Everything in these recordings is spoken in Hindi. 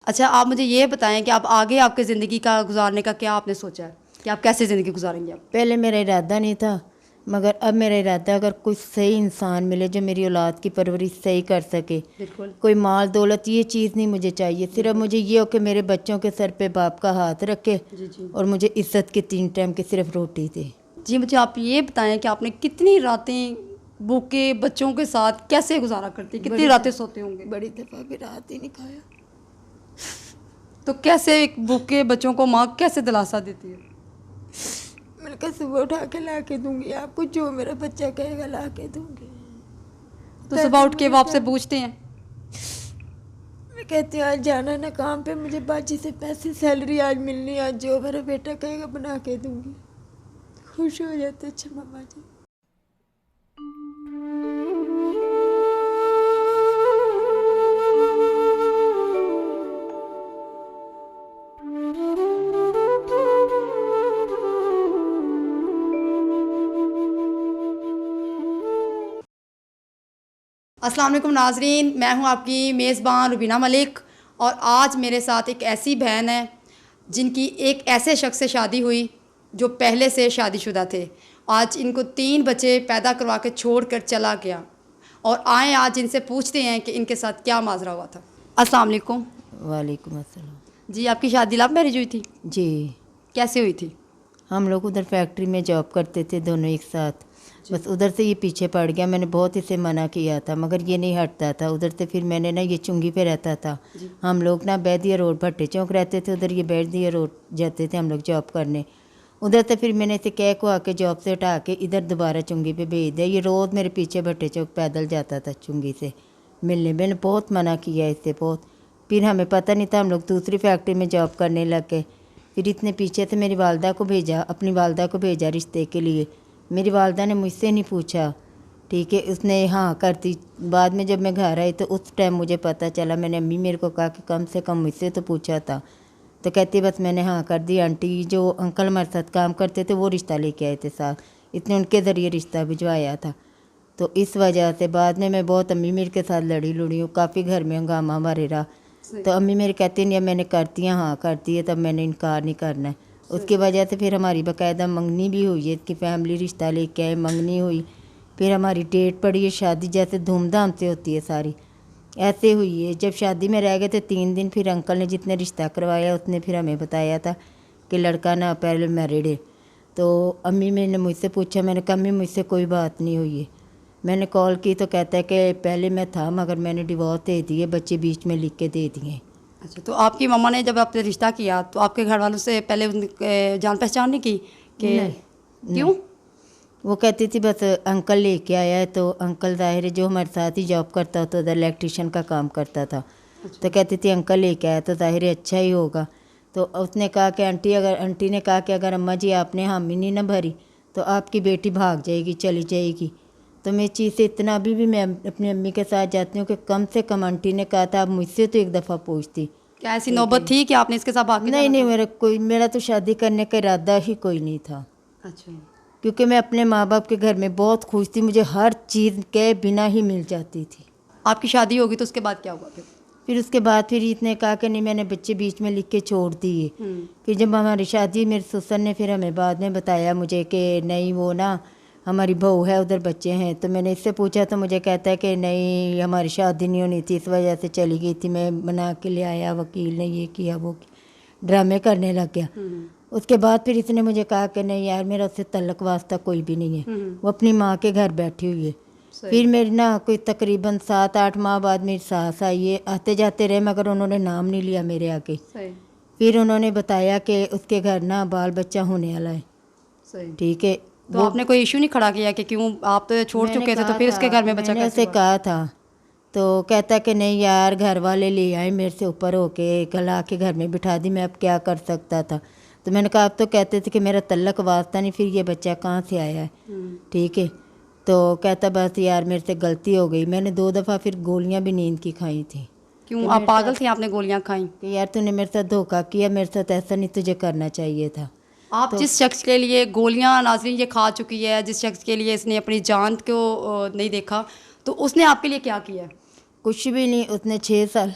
अच्छा, आप मुझे ये बताएं कि आप आगे आपके ज़िंदगी का गुजारने का क्या आपने सोचा है कि आप कैसे ज़िंदगी गुजारेंगे आप? पहले मेरा इरादा नहीं था, मगर अब मेरा इरादा अगर कोई सही इंसान मिले जो मेरी औलाद की परवरिश सही कर सके। बिल्कुल। कोई माल दौलत ये चीज़ नहीं मुझे चाहिए, सिर्फ मुझे ये हो कि मेरे बच्चों के सर पे बाप का हाथ रखे जी जी। और मुझे इज्जत की 3 टाइम की सिर्फ रोटी दे। जी, मुझे आप ये बताएं कि आपने कितनी रातें भूखे बच्चों के साथ कैसे गुजारा करती, कितनी रातें सोते होंगे? बड़ी दफ़ा भी रात ही नहीं खाया। तो कैसे एक भूखे बच्चों को माँ कैसे दिलासा देती है? मैंने कहा सुबह उठा के ला के दूंगी, आपको जो मेरा बच्चा कहेगा ला के दूंगी। तो सुबह उठ के वो आपसे पूछते हैं? मैं कहती हूँ आज जाना ना काम पे, मुझे बाजी से पैसे सैलरी आज मिलनी है, आज जो मेरा बेटा कहेगा बना के दूंगी। खुश हो जाते अच्छा मामा जी। अस्सलाम वालेकुम नाजरीन, मैं हूं आपकी मेज़बान रुबीना मलिक और आज मेरे साथ एक ऐसी बहन है जिनकी एक ऐसे शख्स से शादी हुई जो पहले से शादीशुदा थे। आज इनको 3 बच्चे पैदा करवा के छोड़ कर चला गया और आए आज इनसे पूछते हैं कि इनके साथ क्या माजरा हुआ था। अस्सलाम वालेकुम। वालेकुम अस्सलाम। जी, आपकी शादी लव मैरिज हुई थी? जी, कैसे हुई थी? हम लोग उधर फैक्ट्री में जॉब करते थे दोनों एक साथ। बस उधर से ये पीछे पड़ गया, मैंने बहुत इसे मना किया था मगर ये नहीं हटता था। उधर से फिर मैंने ना, ये चुंगी पे रहता था, हम लोग ना बैदिया रोड भट्टे चौक रहते थे, उधर ये बैदिया रोड जाते थे हम लोग जॉब करने। उधर से फिर मैंने इसे कह को आके जॉब से हटा के इधर दोबारा चुंगी पे भेज दिया। ये रोज़ मेरे पीछे भट्टे चौक पैदल जाता था चुंगी से मिलने। मैंने बहुत मना किया इससे बहुत। फिर हमें पता नहीं था, हम लोग दूसरी फैक्ट्री में जॉब करने लग गए। फिर इतने पीछे से मेरी वालदा को भेजा, अपनी वालदा को भेजा रिश्ते के लिए। मेरी वालदा ने मुझसे नहीं पूछा, ठीक है, उसने हाँ कर दी। बाद में जब मैं घर आई तो उस टाइम मुझे पता चला। मैंने अम्मी मेरे को कहा कि कम से कम मुझसे तो पूछा था। तो कहती बस मैंने हाँ कर दी। आंटी जो अंकल हमारे साथ काम करते थे वो रिश्ता लेके आए थे साथ, इतने उनके ज़रिए रिश्ता भिजवाया था। तो इस वजह से बाद में मैं बहुत अम्मी मेरे के साथ लड़ी हूँ, काफ़ी घर में हंगामा हमारे रहा। तो अम्मी मेरी कहती नहीं, मैंने करती है हाँ करती है, तब मैंने इनकार नहीं करना है। उसकी वजह से फिर हमारी बाकायदा मंगनी भी हुई है, इसकी फैमिली रिश्ता लेके आए, मंगनी हुई। फिर हमारी डेट पड़ी है शादी, जैसे धूमधाम से होती है सारी, ऐसे हुई है। जब शादी में रह गए थे 3 दिन, फिर अंकल ने जितने रिश्ता करवाया उसने फिर हमें बताया था कि लड़का ना पहले मैरिड है। तो अम्मी मैंने मुझसे पूछा, मैंने कहा अम्मी मुझसे कोई बात नहीं हुई है। मैंने कॉल की तो कहता है कि पहले मैं था मगर मैंने डिवोर्स दे दिए, बच्चे बीच में लिख के दे दिए। अच्छा, तो आपकी मम्मा ने जब आपसे रिश्ता किया तो आपके घर वालों से पहले जान पहचान नहीं की कि नहीं, क्यों? वो कहती थी बस अंकल लेके आया है। तो अंकल ज़ाहिर है जो हमारे साथ ही जॉब करता तो उधर इलेक्ट्रिशियन का काम करता था। तो कहती थी अंकल लेके आया तो ज़ाहिर है अच्छा ही होगा। तो उसने कहा कि आंटी ने कहा कि अगर अम्मा जी आपने हामी नहीं ना भरी तो आपकी बेटी भाग जाएगी, चली जाएगी। तो मैं चीज़ से इतना अभी भी मैं अपनी अम्मी के साथ जाती हूँ कि कम से कम आंटी ने कहा था आप मुझसे तो एक दफ़ा पूछती। क्या ऐसी नौबत थी कि आपने इसके साथ भाग के नहीं जाना नहीं, था? मेरा तो शादी करने का इरादा ही कोई नहीं था, अच्छा। क्योंकि मैं अपने माँ बाप के घर में बहुत खुश थी, मुझे हर चीज़ के बिना ही मिल जाती थी। आपकी शादी होगी तो उसके बाद क्या हुआ फिर? फिर उसके बाद फिर इसने कहा कि नहीं मैंने बच्चे बीच में लिख के छोड़ दिए। फिर जब हमारी शादी, मेरे ससुर ने फिर हमें बाद में बताया मुझे कि नहीं वो ना हमारी बहू है, उधर बच्चे हैं। तो मैंने इससे पूछा तो मुझे कहता है कि नहीं हमारी शादी नहीं होनी थी, इस वजह से चली गई थी, मैं बना के ले आया, वकील ने ये किया वो किया, ड्रामे करने लग गया। उसके बाद फिर इसने मुझे कहा कि नहीं यार मेरा उससे तल्लक वास्ता कोई भी नहीं है, वो अपनी माँ के घर बैठी हुई है। फिर मेरी ना कोई तकरीबन 7-8 माह बाद मेरी सास आई है, आते जाते रहे मगर उन्होंने नाम नहीं लिया मेरे आगे। सही। फिर उन्होंने बताया कि उसके घर ना बाल बच्चा होने वाला है, सही। ठीक है। तो आपने कोई इशू नहीं खड़ा किया कि क्यों आप तो छोड़ चुके थे तो फिर उसके घर में बच्चा मैंने कैसे उसे हुआ? कहा था तो कहता कि नहीं यार घर वाले ले आए मेरे से ऊपर होके, गला के घर में बिठा दी, मैं अब क्या कर सकता था। तो मैंने कहा आप तो कहते थे कि मेरा तल्लक वास्ता नहीं, फिर ये बच्चा कहाँ से आया है, ठीक है। तो कहता बस यार मेरे से गलती हो गई। मैंने 2 दफ़ा फिर गोलियां भी नींद की खाई थी। क्यों आप पागल थी, आपने गोलियां खाई? कि यार तूने मेरे साथ धोखा किया, मेरे साथ ऐसा नहीं तुझे करना चाहिए था। आप जिस शख्स के लिए गोलियां नाज़रीन ये खा चुकी है, जिस शख्स के लिए इसने अपनी जान को नहीं देखा, तो उसने आपके लिए क्या किया है? कुछ भी नहीं, उसने 6 साल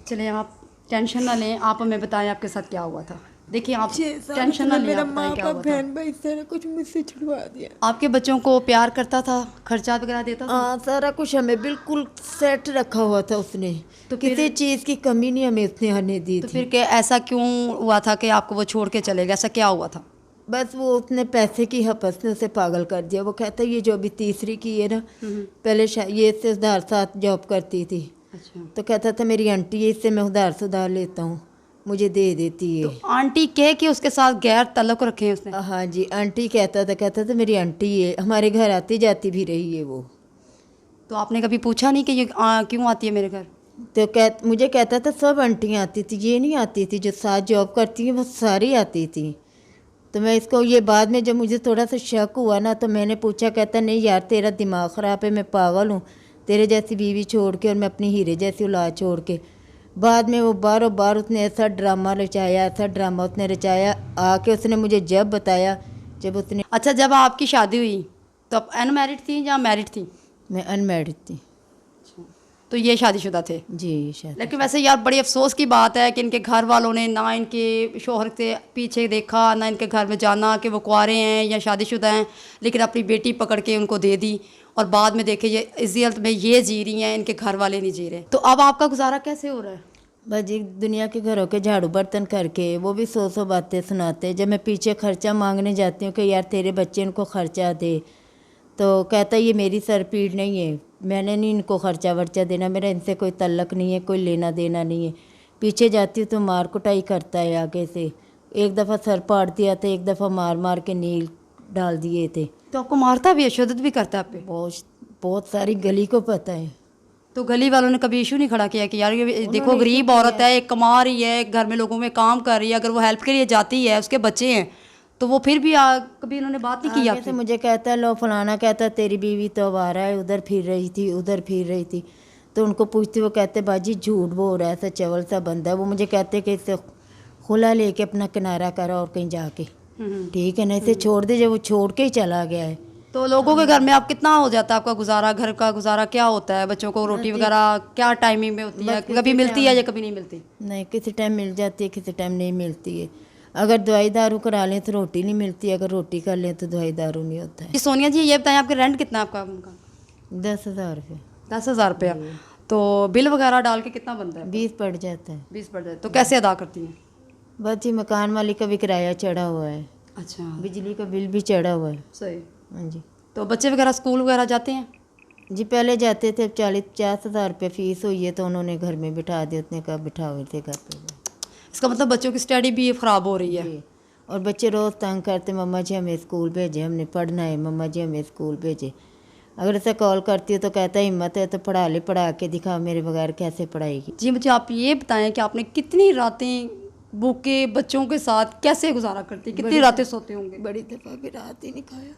चलिए आप टेंशन ना लें, आप हमें बताएं आपके साथ क्या हुआ था। देखिए आप टेंशन ना लें, मेरा आप बताएं माँ क्या का हुआ था। बहन भाई सारा कुछ मुझसे छुड़वा दिया। आपके बच्चों को प्यार करता था, खर्चा वगैरह देता था? हाँ, सारा कुछ हमें बिल्कुल सेट रखा हुआ था उसने। तो किसी फिर- चीज़ की कमी नहीं हमें उसने आने दी तो थी। फिर क्या ऐसा क्यों हुआ था कि आपको वो छोड़ के चले गए, ऐसा क्या हुआ था? बस वो उसने पैसे की हपस ने उसे पागल कर दिया। वो कहता है ये जो अभी तीसरी की है ना, पहले ये इससे उधार साथ जॉब करती थी, अच्छा। तो कहता था मेरी आंटी है, इससे मैं उधार सुधार लेता हूँ, मुझे दे देती है। तो आंटी कह के उसके साथ गैर तल्लुक रखे हैं उसने? हाँ जी, आंटी कहता था मेरी आंटी है, हमारे घर आती जाती भी रही है वो। तो आपने कभी पूछा नहीं कि ये क्यों आती है मेरे घर? तो मुझे कहता था सब आंटियाँ आती थी, ये नहीं आती थी, जो साथ जॉब करती हैं वो सारी आती थी। तो मैं इसको ये बाद में जब मुझे थोड़ा सा शक हुआ ना, तो मैंने पूछा, कहता नहीं यार तेरा दिमाग ख़राब है, मैं पागल हूँ तेरे जैसी बीवी छोड़ के और मैं अपनी हीरे जैसी औलाद छोड़ के। बाद में वो बारों बार उसने ऐसा ड्रामा रचाया, ऐसा ड्रामा उसने रचाया, आके उसने मुझे जब बताया, जब उसने। अच्छा, जब आपकी शादी हुई तो आप अनमैरिड थी या मैरिड थी? मैं अनमैरिड थी तो ये शादीशुदा थे? जी। शायद लेकिन वैसे यार बड़ी अफसोस की बात है कि इनके घर वालों ने ना इनके शोहर से पीछे देखा, ना इनके घर में जाना कि वो कुंवारे हैं या शादीशुदा हैं, लेकिन अपनी बेटी पकड़ के उनको दे दी। और बाद में देखे ये इज्जत में ये जी रही हैं, इनके घर वाले नहीं जी रहे। तो अब आपका गुजारा कैसे हो रहा है? बस जी दुनिया के घरों के झाड़ू बर्तन करके, वो भी सौ बातें सुनाते। जब मैं पीछे खर्चा मांगने जाती हूँ कि यार तेरे बच्चे इनको खर्चा दे, तो कहता ये मेरी सरपीड़ नहीं है, मैंने नहीं इनको खर्चा वर्चा देना, मेरा इनसे कोई तल्लक नहीं है, कोई लेना देना नहीं है। पीछे जाती हूँ तो मार कुटाई करता है आगे से। एक दफ़ा सर पाड़ दिया था, एक दफ़ा मार मार के नील डाल दिए थे। तो आपको मारता भी है, शिद्दत भी करता है आप पे? बहुत सारी गली को पता है। तो गली वालों ने कभी इशू नहीं खड़ा किया कि यार ये देखो गरीब औरत है, एक कमा रही है, घर में लोगों में काम कर रही है, अगर वो हेल्प के लिए जाती है, उसके बच्चे हैं, तो वो फिर भी कभी उन्होंने बात नहीं की आगे से आपसे? मुझे कहता है लो फलाना कहता है तेरी बीवी तो आवारा है, उधर फिर रही थी उधर फिर रही थी। तो उनको पूछती, वो कहते बाजी झूठ बोल रहा है, ऐसा चवल सा बंदा है। वो मुझे कहते कि इसे खुला लेके अपना किनारा करा और कहीं जाके, ठीक है ना, इसे छोड़ दे। जब वो छोड़ के ही चला गया है। तो लोगों के घर में आप कितना हो जाता है आपका गुजारा, घर का गुजारा क्या होता है? बच्चों को रोटी वगैरह क्या टाइमिंग में होती है? कभी मिलती है या कभी नहीं मिलती? नहीं, किसी टाइम मिल जाती है, किसी टाइम नहीं मिलती है। अगर दवाई दारू करा लें तो रोटी नहीं मिलती, अगर रोटी कर लें तो दवाई दारू नहीं होता है। जी सोनिया जी, ये बताएं आपके रेंट कितना है आपका उनका? 10,000 रुपये। 10,000 रुपया। तो बिल वगैरह डाल के कितना बनता है? 20 पड़ जाता है। 20 पड़ जाए। तो कैसे अदा करती हैं? बस जी मकान मालिक का भी किराया चढ़ा हुआ है, अच्छा, बिजली का बिल भी चढ़ा हुआ है। सही। हाँ जी। तो बच्चे वगैरह स्कूल वगैरह जाते हैं? जी पहले जाते थे, अब 40-50,000 रुपये फ़ीस हुई है, तो उन्होंने घर में बिठा दिया, उतने का बिठा हुए थे घर पे। इसका मतलब बच्चों की स्टडी भी ख़राब हो रही है। जी। और बच्चे रोज़ तंग करते, मम्मा जी हमें स्कूल भेजे, हमने पढ़ना है, मम्मा जी हमें स्कूल भेजे। अगर ऐसे कॉल करती है तो कहता है हिम्मत है तो पढ़ा ले, पढ़ा के दिखा, मेरे बगैर कैसे पढ़ाएगी। जी मुझे आप ये बताएं कि आपने कितनी रातें भूखे बच्चों के साथ कैसे गुजारा करती, कितनी रातें सोते होंगे? बड़ी दफ़ा भी रात ही नहीं खाया।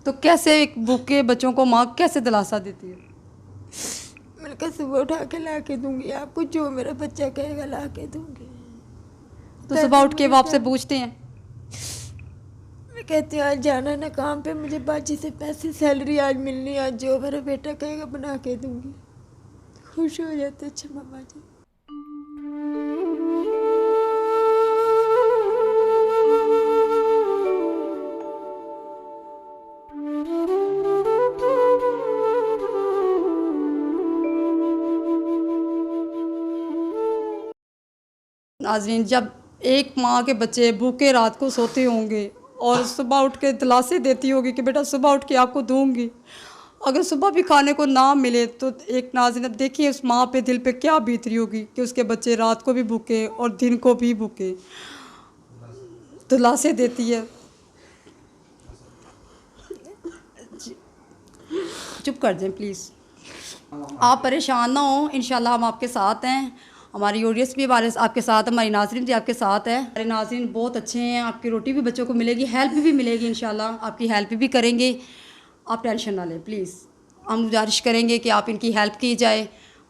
तो कैसे एक भूखे बच्चों को माँ कैसे दिलासा देती है? मैंने कहा सुबह उठा के ला के दूंगी, आपको जो मेरा बच्चा कहेगा ला के दूंगी। तो सुबह उठ के वो आपसे पूछते हैं? मैं कहती हूँ आज जाना ना काम पे, मुझे बाजी से पैसे सैलरी आज मिलनी, आज जो मेरा बेटा कहेगा बना के दूंगी। खुश हो जाते। अच्छा मम्मा जी। नाज़रीन, जब एक माँ के बच्चे भूखे रात को सोते होंगे और सुबह उठ के दिलासे देती होगी कि बेटा सुबह उठ के आपको दूंगी, अगर सुबह भी खाने को ना मिले तो एक नाज़रीन देखिए उस माँ पे दिल पे क्या बीत रही होगी कि उसके बच्चे रात को भी भूखे और दिन को भी भूखे दिलासे देती है। चुप कर दें प्लीज़, आप परेशान ना हो, इंशाल्लाह हम आपके साथ हैं। हमारी ऑडियंस भी हमारे आपके साथ, हमारी नाज़रीन भी आपके साथ है। हमारे नाज़रीन बहुत अच्छे हैं, आपकी रोटी भी बच्चों को मिलेगी, हेल्प भी मिलेगी इंशाल्लाह, आपकी हेल्प भी करेंगे। आप टेंशन ना लें प्लीज़। हम गुजारिश करेंगे कि आप इनकी हेल्प की जाए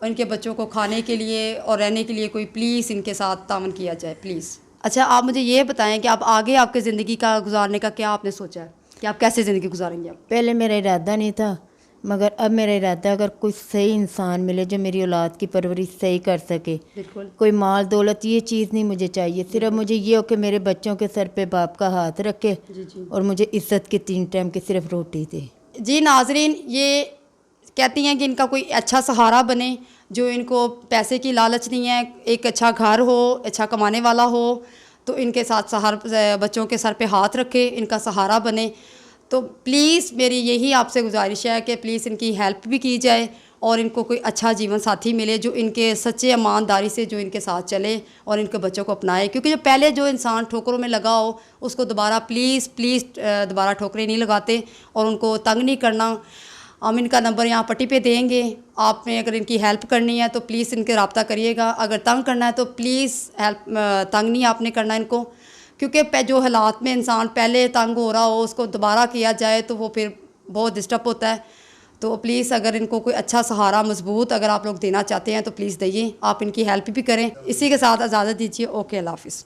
और इनके बच्चों को खाने के लिए और रहने के लिए कोई प्लीज़ इनके साथ तावन किया जाए प्लीज़। अच्छा, आप मुझे ये बताएं कि आप आगे आपके ज़िंदगी का गुजारने का क्या आपने सोचा है कि आप कैसे ज़िंदगी गुजारेंगे? आप पहले मेरा इरादा नहीं था, मगर अब मेरा इरादा अगर कोई सही इंसान मिले जो मेरी औलाद की परवरिश सही कर सके, बिल्कुल कोई माल दौलत ये चीज़ नहीं मुझे चाहिए, सिर्फ मुझे ये हो कि मेरे बच्चों के सर पे बाप का हाथ रखे जी जी और मुझे इज्जत की 3 टाइम की सिर्फ रोटी दे। जी नाजरीन, ये कहती हैं कि इनका कोई अच्छा सहारा बने, जो इनको पैसे की लालच नहीं है, एक अच्छा घर हो, अच्छा कमाने वाला हो, तो इनके साथ बच्चों के सर पे हाथ रखे, इनका सहारा बने। तो प्लीज़ मेरी यही आपसे गुजारिश है कि प्लीज़ इनकी हेल्प भी की जाए और इनको कोई अच्छा जीवन साथी मिले जो इनके सच्चे ईमानदारी से जो इनके साथ चले और इनके बच्चों को अपनाए, क्योंकि जो पहले जो इंसान ठोकरों में लगा हो उसको दोबारा प्लीज़ दोबारा ठोकरें नहीं लगाते और उनको तंग नहीं करना। हम इनका नंबर यहाँ पट्टी पे देंगे, आपने अगर इनकी हेल्प करनी है तो प्लीज़ इनके रब्ता करिएगा, अगर तंग करना है तो प्लीज़ तंग नहीं आपने करना इनको, क्योंकि जो हालात में इंसान पहले तंग हो रहा हो उसको दोबारा किया जाए तो वो फिर बहुत डिस्टर्ब होता है। तो प्लीज़ अगर इनको कोई अच्छा सहारा मजबूत अगर आप लोग देना चाहते हैं तो प्लीज़ दीजिए, आप इनकी हेल्प भी करें। इसी के साथ इजाज़त दीजिए। ओके, अल्लाह हाफ़िज़।